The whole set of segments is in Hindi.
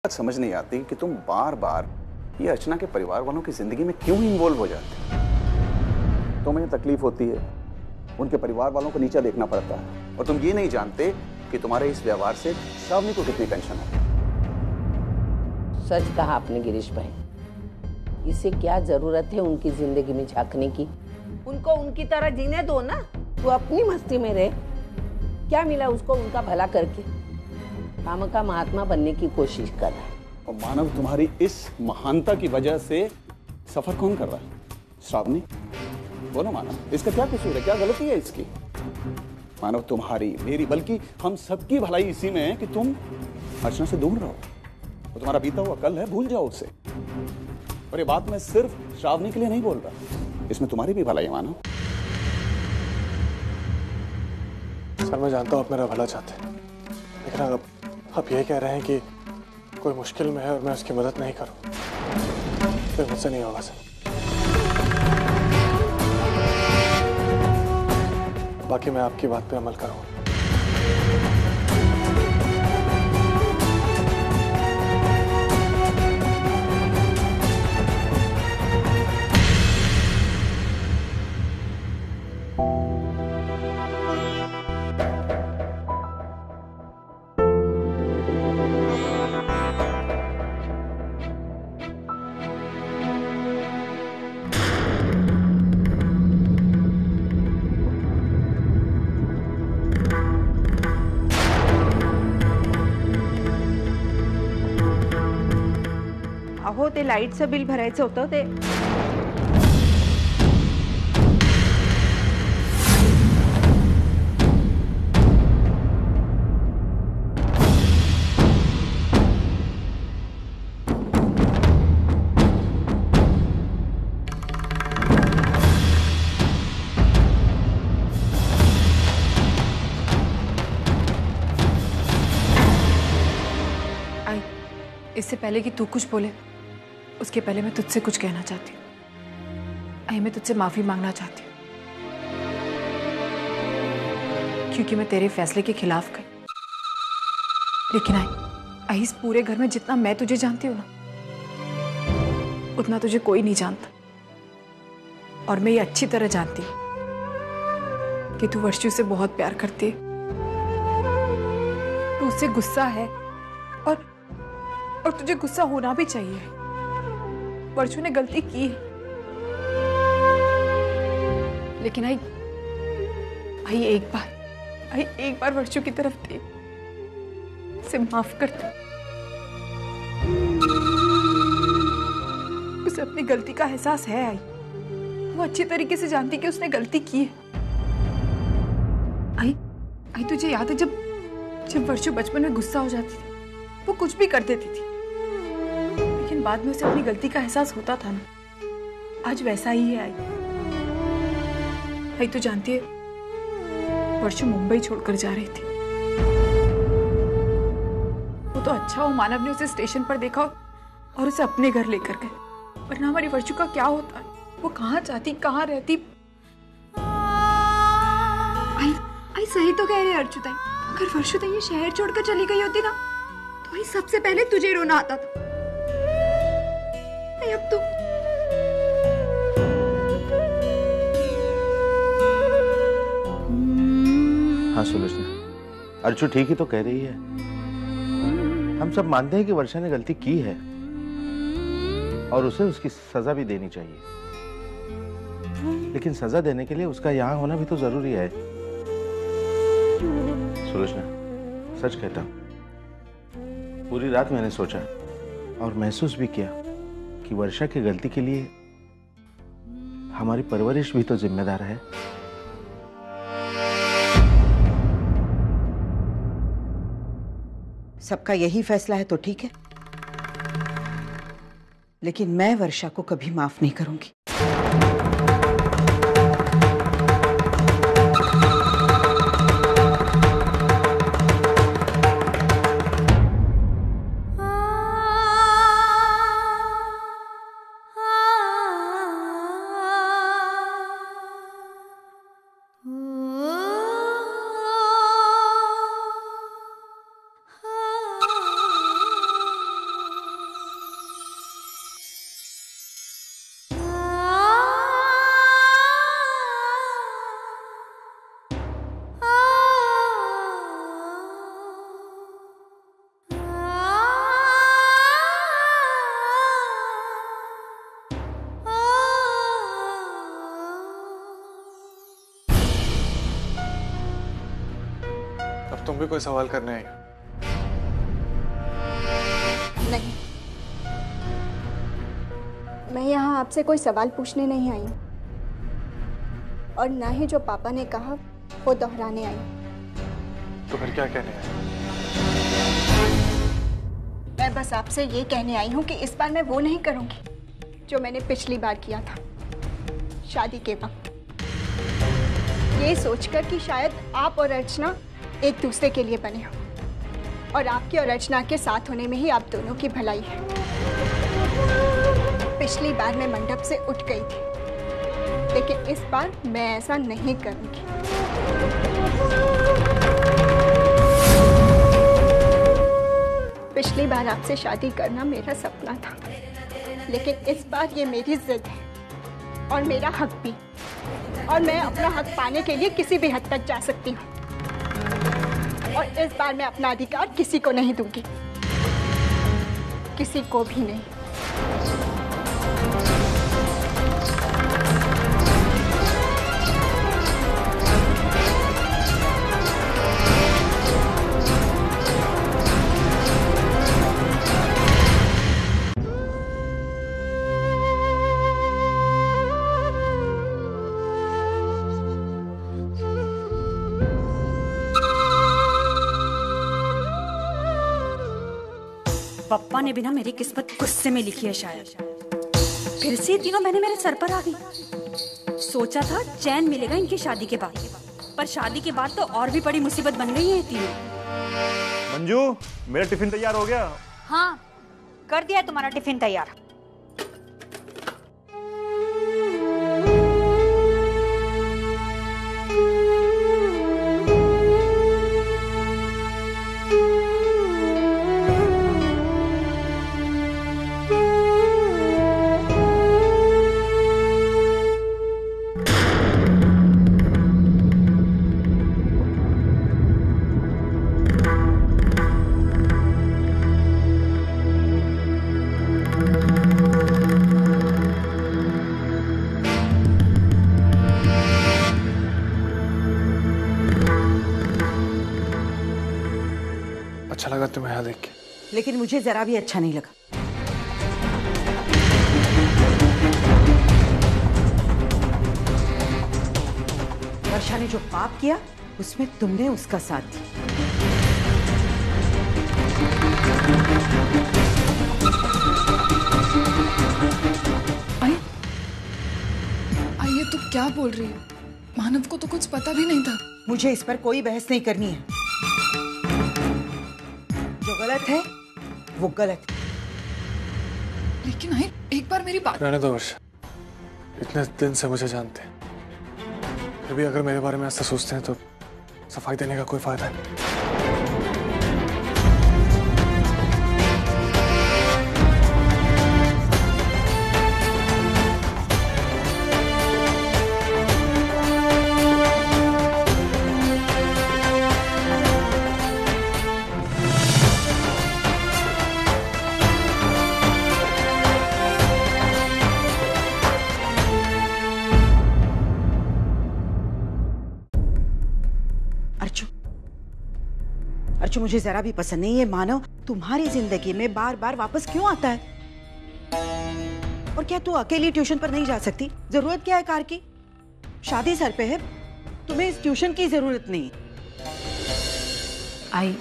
बात समझ नहीं आती कि तुम बार बार ये अर्चना के परिवार वालों की जिंदगी में क्यों इन्वॉल्व हो जाते हो। तुम्हें तकलीफ होती है, उनके परिवार वालों को नीचा देखना पड़ता है, और तुम ये नहीं जानते कि तुम्हारे इस व्यवहार से श्रावणी को कितनी टेंशन है। सच कहा आपने गिरीश भाई, इसे क्या जरूरत है उनकी जिंदगी में झांकने की। उनको उनकी तरह जीने दो ना, वो अपनी मस्ती में रहे। क्या मिला उसको उनका भला करके? काम का महात्मा बनने की कोशिश कर रहा है। और मानव, तुम्हारी इस महानता की वजह से सफर कौन कर रहा है? श्रावणी। बोलो मानव, इसका क्या कसूर है, क्या गलती है इसकी? मानव, तुम्हारी, मेरी, बल्कि हम सबकी भलाई इसी में है कि तुम अर्चना से दूर रहो। वो तुम्हारा बीता हुआ कल है, भूल जाओ उसे। और ये बात मैं सिर्फ श्रावणी के लिए नहीं बोल रहा, इसमें तुम्हारी भी भलाई है मानव। सर, मैं जानता हूँ आप मेरा भला चाहते हैं, लेकिन आप ये कह रहे हैं कि कोई मुश्किल में है और मैं उसकी मदद नहीं करूँ, फिर मुझसे नहीं होगा सर। बाकी मैं आपकी बात पे अमल करूँगा। अहो, ते लाईटचं बिल भरायचं होतं ते। आई, इससे पहले कि तू कुछ बोले, उसके पहले मैं तुझसे कुछ कहना चाहती हूँ। आई, मैं तुझसे माफी मांगना चाहती हूँ, क्योंकि मैं तेरे फैसले के खिलाफ गई। लेकिन आई, इस पूरे घर में जितना मैं तुझे जानती हूँ ना, उतना तुझे कोई नहीं जानता। और मैं ये अच्छी तरह जानती हूँ कि तू वर्षू से बहुत प्यार करती है, तू उससे गुस्सा है, और तुझे गुस्सा होना भी चाहिए। वर्षू ने गलती की है, लेकिन आई एक बार वर्षू की तरफ देख, उसे माफ कर दे। उसे अपनी गलती का एहसास है। आई, वो अच्छी तरीके से जानती कि उसने गलती की है। आई, तुझे याद है जब वर्षू बचपन में गुस्सा हो जाती थी, वो कुछ भी कर देती थी, लेकिन बाद में उसे अपनी गलती का एहसास होता था ना। आज वैसा ही है। आई, तू जानती है, वर्षू मुंबई छोड़कर जा रही थी। वो तो अच्छा हो मानव ने उसे स्टेशन पर देखा और उसे अपने घर लेकर गए, वरना हमारी वर्षू का क्या होता? वो कहाँ जाती, कहाँ रहती? आई सही तो कह रही है अर्चुताई। अगर वर्षुताई ये शहर छोड़कर चली गई होती ना, तो आई सबसे पहले तुझे रोना आता था। अब तू हाँ सुलोचना, अर्चु ठीक ही तो कह रही है। हम सब मानते हैं कि वर्षा ने गलती की है और उसे उसकी सजा भी देनी चाहिए, लेकिन सजा देने के लिए उसका यहाँ होना भी तो जरूरी है। सुलोचना, सच कहता हूँ, पूरी रात मैंने सोचा और महसूस भी किया कि वर्षा की गलती के लिए हमारी परवरिश भी तो जिम्मेदार है। सबका यही फैसला है तो ठीक है, लेकिन मैं वर्षा को कभी माफ नहीं करूंगी। तुम भी कोई सवाल करने आई हो? नहीं, मैं यहाँ आपसे कोई सवाल पूछने नहीं आई हूँ, और ना ही जो पापा ने कहा वो दोहराने आई। तो फिर क्या कहने आई? मैं बस आपसे ये कहने आई हूँ कि इस बार मैं वो नहीं करूँगी जो मैंने पिछली बार किया था, शादी के वक्त। ये सोचकर कि शायद आप और अर्चना एक दूसरे के लिए बने हो, और आपकी और अर्चना के साथ होने में ही आप दोनों की भलाई है। पिछली बार मैं मंडप से उठ गई थी, लेकिन इस बार मैं ऐसा नहीं करूँगी। पिछली बार आपसे शादी करना मेरा सपना था, लेकिन इस बार ये मेरी जिद है और मेरा हक भी, और मैं अपना हक पाने के लिए किसी भी हद तक जा सकती हूँ, और इस बार मैं अपना अधिकार किसी को नहीं दूंगी, किसी को भी नहीं। पप्पा ने भी ना मेरी किस्मत गुस्से में लिखी है शायद। फिर से तीनों बहनें मेरे सर पर आ गई। सोचा था चैन मिलेगा इनकी शादी के बाद, पर शादी के बाद तो और भी बड़ी मुसीबत बन गई है तीनों। मंजू, मेरा टिफिन तैयार हो गया? हाँ, कर दिया है तुम्हारा टिफिन तैयार। अच्छा लगा तुम्हें यहाँ देख के, लेकिन मुझे जरा भी अच्छा नहीं लगा। वर्षा ने जो पाप किया उसमें तुमने उसका साथ दिया। ये तुम क्या बोल रही हो? मानव को तो कुछ पता भी नहीं था। मुझे इस पर कोई बहस नहीं करनी है। जो गलत है वो गलत है। लेकिन एक बार मेरी बात। रहने दो वर्षा, इतने दिन से मुझे जानते हैं, फिर भी अगर मेरे बारे में ऐसा सोचते हैं तो सफाई देने का कोई फायदा नहीं। अर्चु, मुझे जरा भी पसंद नहीं है। मानव तुम्हारी जिंदगी में बार बार वापस क्यों आता है? और क्या तू अकेली ट्यूशन पर नहीं जा सकती? जरूरत क्या है कार की? शादी सर पे है, तुम्हें इस ट्यूशन की जरूरत नहीं। आई,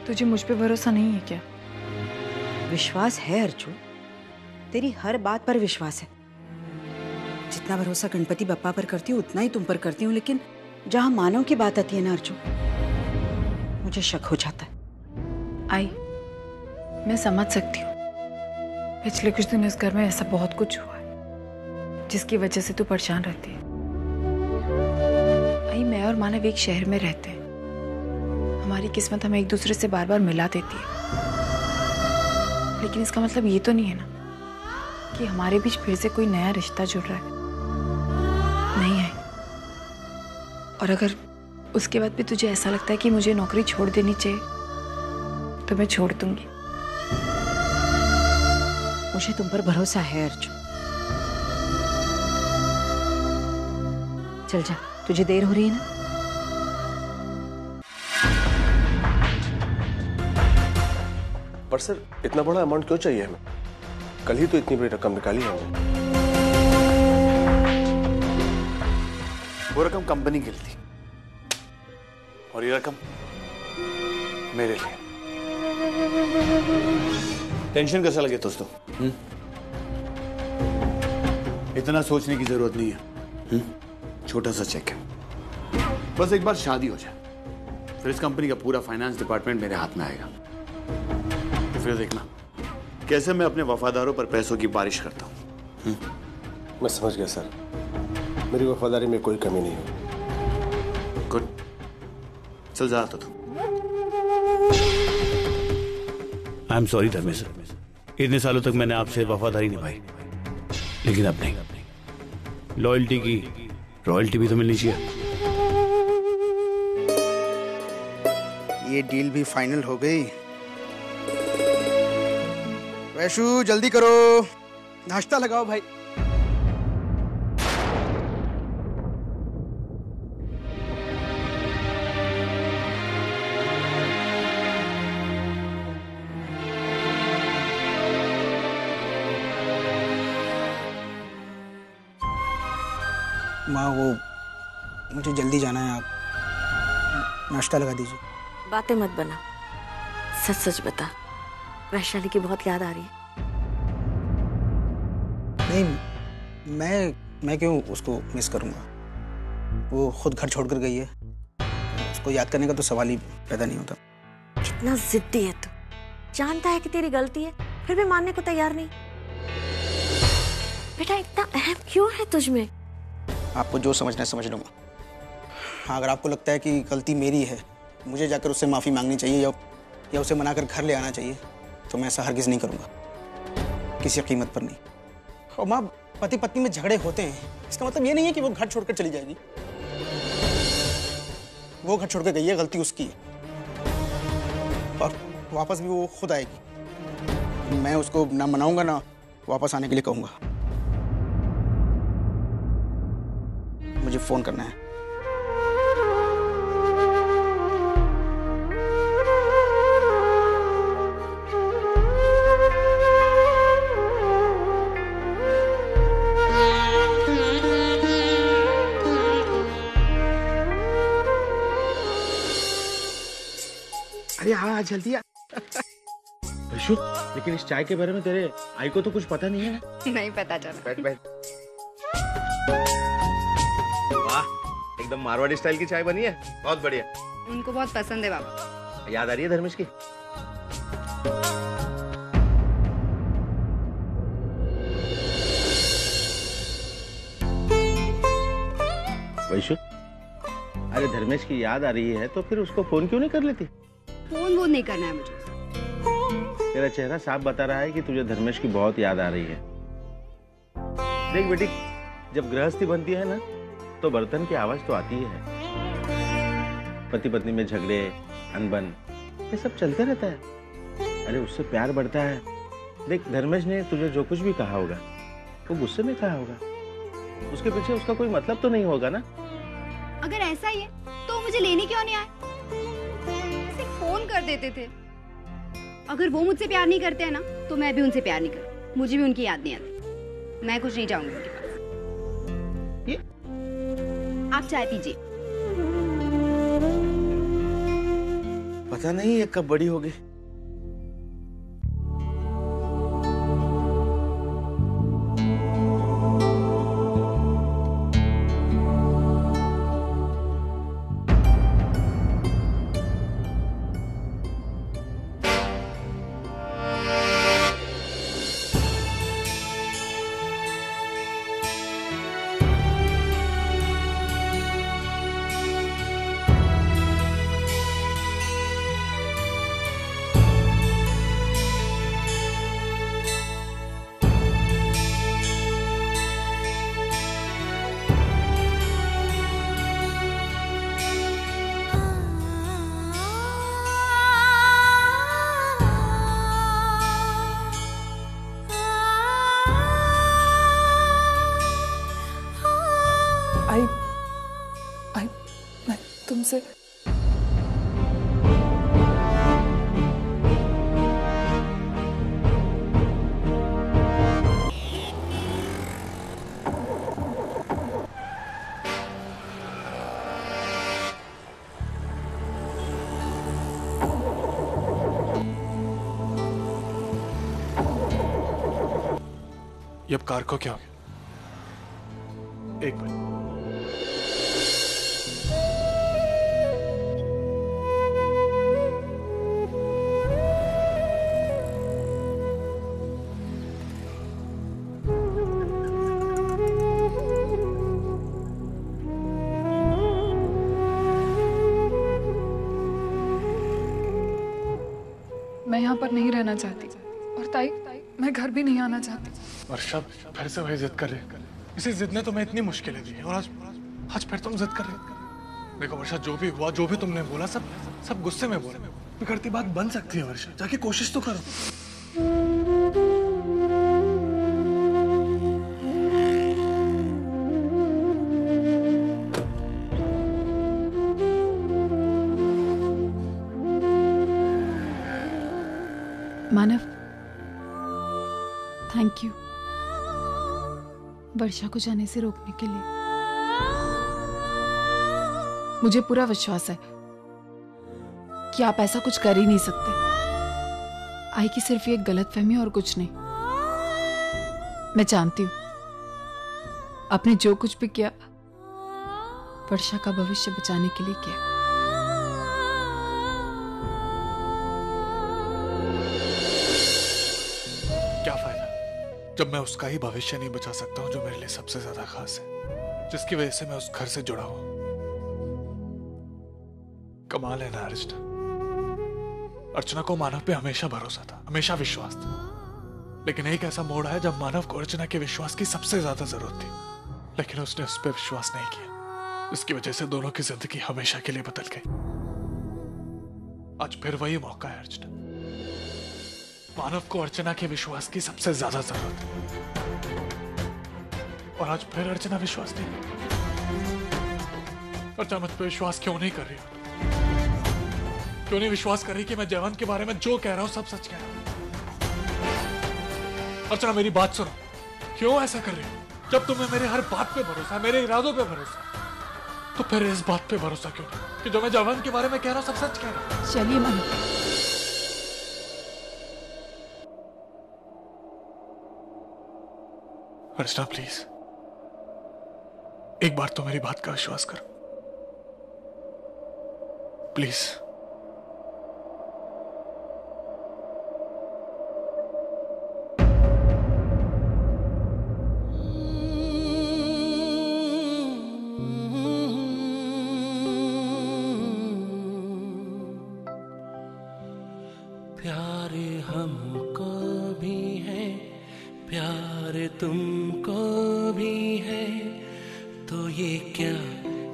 तुझे मुझ पे भरोसा नहीं है क्या? विश्वास है अर्चु, तेरी हर बात पर विश्वास है। जितना भरोसा गणपति बप्पा पर करती हूँ उतना ही तुम पर करती हूँ, लेकिन जहां मानव की बात आती है ना अर्चु, मुझे शक हो जाता है। आई, मैं समझ सकती हूँ। पिछले कुछ दिन इस घर में ऐसा बहुत कुछ हुआ है जिसकी वजह से तू परेशान रहती है। आई, मैं और मानव एक शहर में रहते हैं। हमारी किस्मत हमें एक दूसरे से बार बार मिला देती है, लेकिन इसका मतलब ये तो नहीं है ना कि हमारे बीच फिर से कोई नया रिश्ता जुड़ रहा है। नहीं है। और अगर उसके बाद भी तुझे ऐसा लगता है कि मुझे नौकरी छोड़ देनी चाहिए तो मैं छोड़ दूंगी। मुझे तुम पर भरोसा है अर्चु। चल जा, तुझे देर हो रही है ना। पर सर इतना बड़ा अमाउंट क्यों चाहिए हमें? कल ही तो इतनी बड़ी रकम निकाली हमने। वो रकम कंपनी के लिए थी और ये रकम मेरे लिए। टेंशन कैसा लगे दोस्तों? इतना सोचने की जरूरत नहीं है। छोटा सा चेक है, बस एक बार शादी हो जाए फिर इस कंपनी का पूरा फाइनेंस डिपार्टमेंट मेरे हाथ में आएगा। तो फिर देखना कैसे मैं अपने वफादारों पर पैसों की बारिश करता हूं। मैं समझ गया सर, मेरी वफादारी में कोई कमी नहीं है। गुड, चल जा तो तू। आई एम सॉरी धर्मेश, इतने सालों तक मैंने आपसे वफादारी निभाई, लेकिन अब नहीं। लॉयल्टी की रॉयल्टी भी तो मिलनी चाहिए। ये डील भी फाइनल हो गई। वैशु जल्दी करो, नाश्ता लगाओ भाई। माँ वो मुझे जल्दी जाना है, आप नाश्ता लगा दीजिए। बातें मत बना, सच सच बता, वैशाली की बहुत याद आ रही है। नहीं, मैं क्यों उसको मिस करूंगा? वो खुद घर छोड़कर गई है, उसको याद करने का तो सवाल ही पैदा नहीं होता। कितना जिद्दी है तू, जानता है कि तेरी गलती है फिर भी मानने को तैयार नहीं। बेटा इतना अहम क्यों है तुझमें? आपको जो समझना है समझ लूंगा। हाँ, अगर आपको लगता है कि गलती मेरी है, मुझे जाकर उससे माफ़ी मांगनी चाहिए या उसे मनाकर घर ले आना चाहिए, तो मैं ऐसा हरगिज़ नहीं करूंगा, किसी कीमत पर नहीं। और माँ, पति पत्नी में झगड़े होते हैं, इसका मतलब ये नहीं है कि वो घर छोड़कर चली जाएगी। वो घर छोड़कर गई है, गलती उसकी है, और वापस भी वो खुद आएगी। मैं उसको ना मनाऊंगा ना वापस आने के लिए कहूंगा। मुझे फोन करना है। अरे हाँ जल्दी आ। वैशु, लेकिन इस चाय के बारे में तेरे आई को तो कुछ पता नहीं है ना? नहीं पता चला। बैठ बैठ। वाह, एकदम मारवाड़ी स्टाइल की चाय बनी है, बहुत बढ़िया। उनको बहुत पसंद है बाबा। याद आ रही है धर्मेश की? वैशु, अरे धर्मेश की याद आ रही है तो फिर उसको फोन क्यों नहीं कर लेती? फोन वो नहीं करना है मुझे। तेरा चेहरा साफ बता रहा है कि तुझे धर्मेश की बहुत याद आ रही है। देख बेटी, जब गृहस्थी बनती है ना तो बर्तन की आवाज तो आती है। पति पत्नी में झगड़े, अनबन, ये सब चलते रहता है। अरे उससे प्यार बढ़ता है। देख, धर्मेश ने तुझे जो कुछ भी कहा होगा वो गुस्से में कहा होगा, उसके पीछे उसका कोई मतलब तो नहीं होगा ना? अगर ऐसा ही है तो मुझे लेने क्यों नहीं आए? फोन कर देते थे। अगर वो मुझसे प्यार नहीं करते हैं ना तो मैं भी उनसे प्यार नहीं करती। मुझे भी उनकी याद नहीं आती। मैं कुछ नहीं चाहूंगी उनके पास। ये? आप चाय पीजिए। पता नहीं ये कब बड़ी होगी। मैं तुमसे ये अब कार को क्या हो गया? एक मिनट। मैं यहाँ पर नहीं रहना चाहती और ताई मैं घर भी नहीं आना चाहती। वर्षा फिर से वही जिद कर रही है। इसी जिद ने तुम्हें इतनी मुश्किलें दी है और आज फिर तुम जिद कर रही हो। देखो वर्षा, जो भी हुआ, जो भी तुमने बोला, सब गुस्से में बोला। बिगड़ती बात बन सकती है वर्षा, जाके कोशिश तो करो। मानव, थैंक यू वर्षा को जाने से रोकने के लिए। मुझे पूरा विश्वास है कि आप ऐसा कुछ कर ही नहीं सकते। आई की सिर्फ एक गलतफहमी और कुछ नहीं। मैं जानती हूं आपने जो कुछ भी किया वर्षा का भविष्य बचाने के लिए किया। क्या फायदा जब मैं उसका ही भविष्य नहीं बचा सकता हूं जो मेरे लिए सबसे ज्यादा खास है, जिसकी वजह से मैं उस घर से जुड़ा हूं। कमाल है ना अर्चना। अर्चना को मानव पे हमेशा भरोसा था, हमेशा विश्वास था, लेकिन एक ऐसा मोड़ आया जब मानव को अर्चना के विश्वास की सबसे ज्यादा जरूरत थी, लेकिन उसने उस पर विश्वास नहीं किया। इसकी वजह से दोनों की जिंदगी हमेशा के लिए बदल गई। आज फिर वही मौका है अर्चना। मानव को अर्चना के विश्वास की सबसे ज्यादा जरूरत है और आज फिर अर्चना विश्वास नहीं। अर्चना मुझ पर विश्वास क्यों नहीं कर रही? क्यों नहीं विश्वास कर रही कि मैं जयवंत के बारे में जो कह रहा हूं सब सच कह रहा हूं? अर्चना मेरी बात सुनो, क्यों ऐसा कर रही हो? जब तुम्हें मेरे हर बात पे भरोसा है, मेरे इरादों पे भरोसा है, तो फिर इस बात पे भरोसा क्यों नहीं कि जो मैं जयवंत के बारे में कह रहा हूं सब सच कह रहा हूं? चलिए मानव, अर्चना प्लीज एक बार तो मेरी बात का विश्वास करो प्लीज। प्यार हमको भी है, प्यार तुमको भी है, तो ये क्या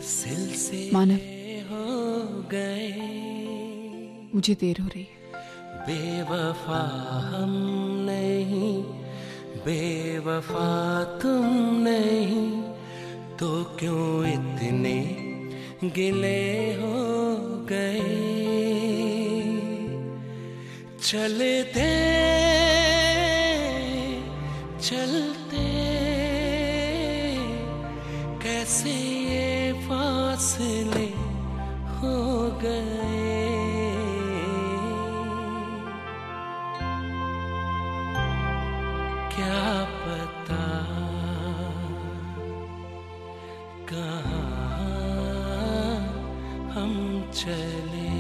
सिलसिले मानव, हो गए। मुझे देर हो रही है। बेवफा हम नहीं, बेवफा तुम नहीं, तो क्यों इतने गिले हो गए। चलते चलते कैसे ये फासले हो गए। क्या पता कहाँ हम चले।